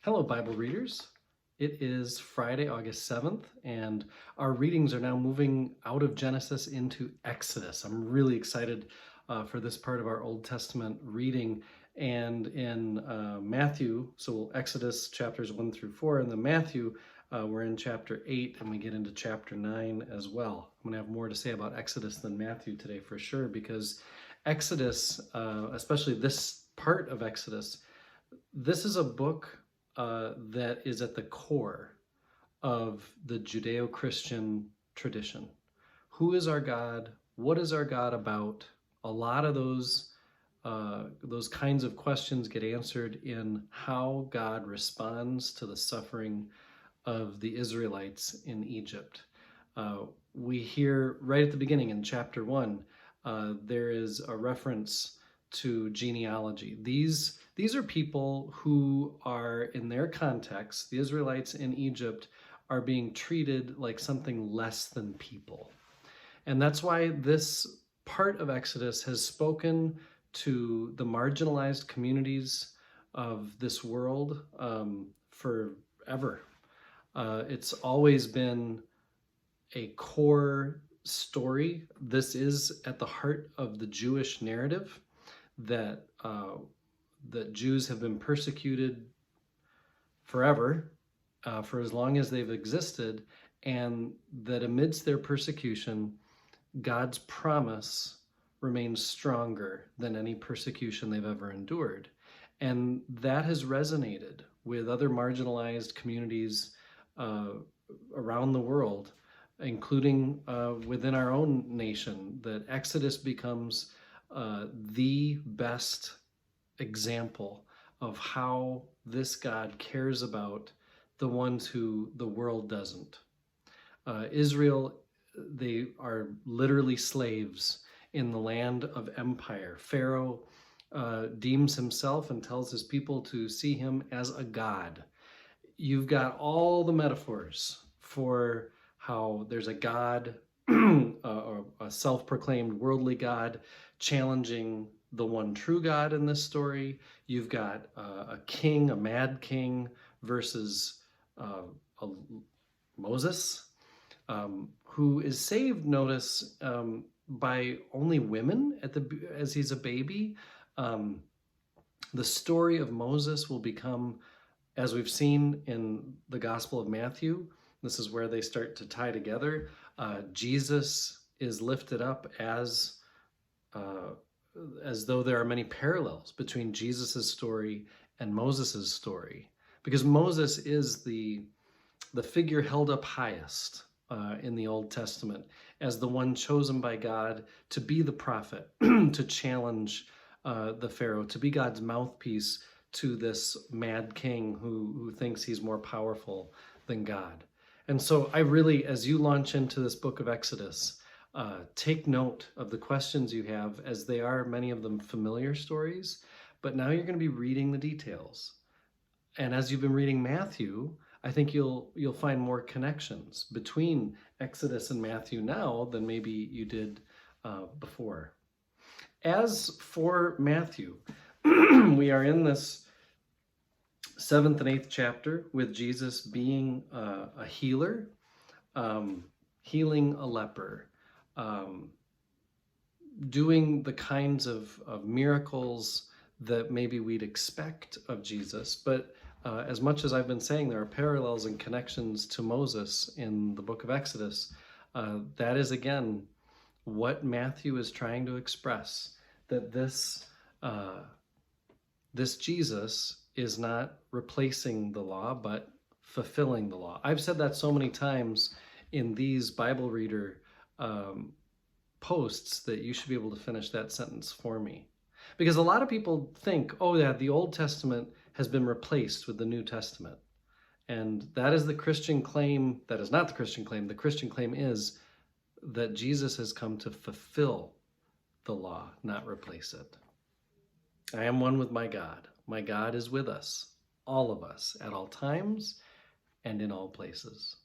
Hello, Bible readers. It is Friday, August 7th, and our readings are now moving out of Genesis into Exodus. I'm really excited for this part of our Old Testament reading. And in Matthew, so Exodus chapters 1 through 4, and then Matthew, we're in chapter 8, and we get into chapter 9 as well. I'm going to have more to say about Exodus than Matthew today for sure, because Exodus, especially this part of Exodus, this is a book that is at the core of the Judeo-Christian tradition. Who is our God? What is our God about? A lot of those kinds of questions get answered in how God responds to the suffering of the Israelites in Egypt. We hear right at the beginning in chapter 1, there is a reference to genealogy. These are people who are, in their context, the Israelites in Egypt are being treated like something less than people. And that's why this part of Exodus has spoken to the marginalized communities of this world forever. It's always been a core story. This is at the heart of the Jewish narrative that Jews have been persecuted forever, for as long as they've existed, and that amidst their persecution, God's promise remains stronger than any persecution they've ever endured. And that has resonated with other marginalized communities around the world, including within our own nation, that Exodus becomes the best example of how this God cares about the ones who the world doesn't. Israel, they are literally slaves in the land of empire. Pharaoh deems himself and tells his people to see him as a god. You've got all the metaphors for how there's a god, or a self-proclaimed worldly god, challenging the one true God in this story. You've got a king, a mad king, versus Moses, who is saved, notice, by only women as he's a baby. The story of Moses will become, as we've seen in the Gospel of Matthew, this is where they start to tie together. Jesus is lifted up as though there are many parallels between Jesus's story and Moses's story, because Moses is the figure held up highest in the Old Testament as the one chosen by God to be the prophet, to challenge the Pharaoh, to be God's mouthpiece to this mad king who thinks he's more powerful than God. And so I really, as you launch into this book of Exodus, take note of the questions you have, as they are, many of them, familiar stories, but now you're going to be reading the details. And as you've been reading Matthew, I think you'll find more connections between Exodus and Matthew now than maybe you did before. As for Matthew, we are in this 7th and 8th chapter with Jesus being a healer, healing a leper, doing the kinds of miracles that maybe we'd expect of Jesus. But as much as I've been saying there are parallels and connections to Moses in the book of Exodus, that is, again, what Matthew is trying to express, that this Jesus is not replacing the law, but fulfilling the law. I've said that so many times in these Bible reader posts that you should be able to finish that sentence for me. Because a lot of people think, oh yeah, the Old Testament has been replaced with the New Testament. And that is the Christian claim. That is not the Christian claim. The Christian claim is that Jesus has come to fulfill the law, not replace it. I am one with my God. My God is with us, all of us, at all times and in all places.